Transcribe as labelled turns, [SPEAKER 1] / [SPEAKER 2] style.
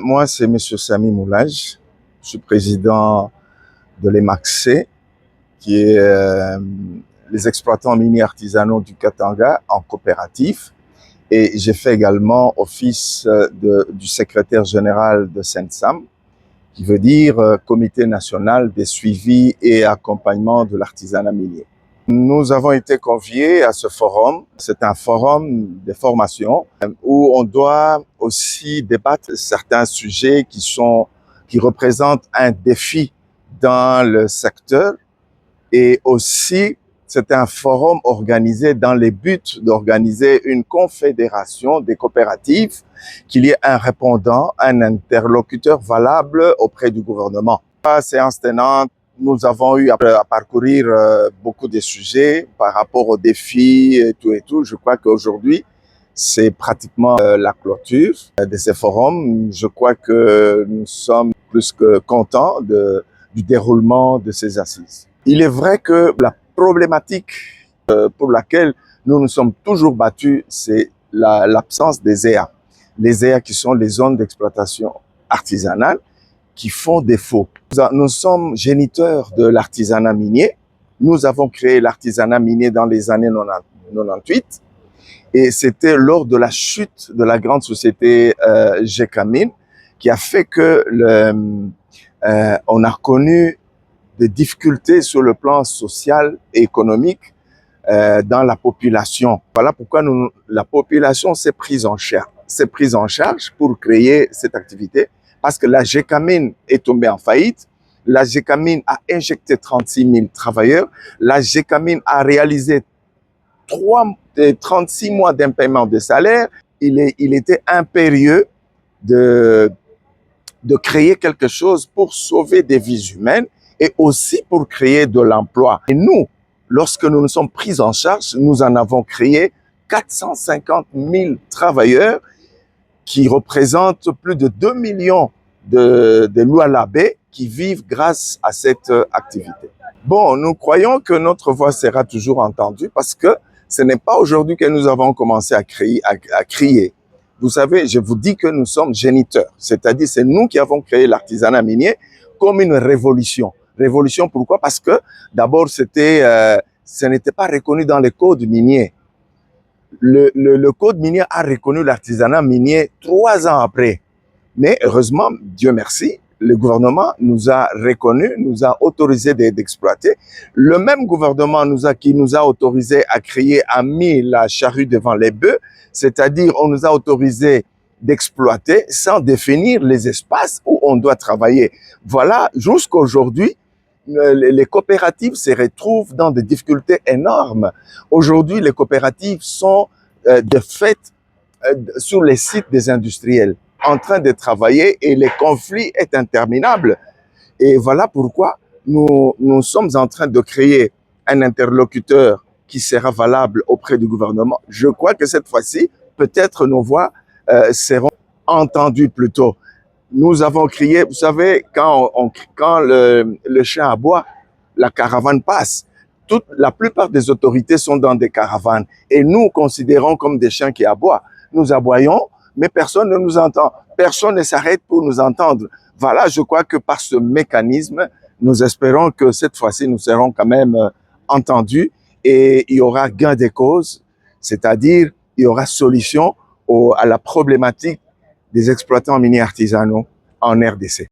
[SPEAKER 1] Moi, c'est M. Sami Moulaj. Je suis président de l'EMACC, qui est les exploitants miniers artisanaux du Katanga en coopérative. Et j'ai fait également office du secrétaire général de CENSAM, qui veut dire Comité national des suivis et accompagnement de l'artisanat minier. Nous avons été conviés à ce forum. C'est un forum de formation où on doit aussi débattre certains sujets qui représentent un défi dans le secteur, et aussi c'est un forum organisé dans le but d'organiser une confédération des coopératives, qu'il y ait un répondant, un interlocuteur valable auprès du gouvernement. À séance tenante, nous avons eu à parcourir beaucoup de sujets par rapport aux défis et tout. Je crois qu'aujourd'hui, c'est pratiquement la clôture de ces forums. Je crois que nous sommes plus que contents du déroulement de ces assises. Il est vrai que la problématique pour laquelle nous nous sommes toujours battus, c'est l'absence des EA. Les EA qui sont les zones d'exploitation artisanale, qui font défaut. Nous sommes géniteurs de l'artisanat minier. Nous avons créé l'artisanat minier dans les années 98, et c'était lors de la chute de la grande société Gécamine qui a fait que on a connu des difficultés sur le plan social et économique dans la population. Voilà pourquoi la population s'est prise en charge pour créer cette activité. Parce que la Gécamine est tombée en faillite, la Gécamine a injecté 36 000 travailleurs, la Gécamine a réalisé 36 mois d'impaiement de salaire. Il était impérieux de créer quelque chose pour sauver des vies humaines et aussi pour créer de l'emploi. Et nous, lorsque nous nous sommes pris en charge, nous en avons créé 450 000 travailleurs qui représentent plus de 2 millions de Lualabé qui vivent grâce à cette activité. Bon, nous croyons que notre voix sera toujours entendue parce que ce n'est pas aujourd'hui que nous avons commencé à crier. Vous savez, je vous dis que nous sommes géniteurs, c'est-à-dire c'est nous qui avons créé l'artisanat minier comme une révolution. Révolution pourquoi? Parce que d'abord ce n'était pas reconnu dans les codes miniers. Le code minier a reconnu l'artisanat minier 3 ans après. Mais heureusement, Dieu merci, le gouvernement nous a reconnus, nous a autorisé d'exploiter. Le même gouvernement qui nous a autorisé à créer, a mis la charrue devant les bœufs, c'est-à-dire on nous a autorisé d'exploiter sans définir les espaces où on doit travailler. Voilà, jusqu'à aujourd'hui, les coopératives se retrouvent dans des difficultés énormes. Aujourd'hui, les coopératives sont de fait sur les sites des industriels, en train de travailler, et le conflit est interminable. Et voilà pourquoi nous sommes en train de créer un interlocuteur qui sera valable auprès du gouvernement. Je crois que cette fois-ci, peut-être nos voix seront entendues plus tôt. Nous avons crié, vous savez, quand le chien aboie, la caravane passe. La plupart des autorités sont dans des caravanes et nous considérons comme des chiens qui aboient. Nous aboyons, mais personne ne nous entend. Personne ne s'arrête pour nous entendre. Voilà, je crois que par ce mécanisme, nous espérons que cette fois-ci, nous serons quand même entendus et il y aura gain de cause, c'est-à-dire il y aura solution à la problématique des exploitants miniers artisanaux en RDC.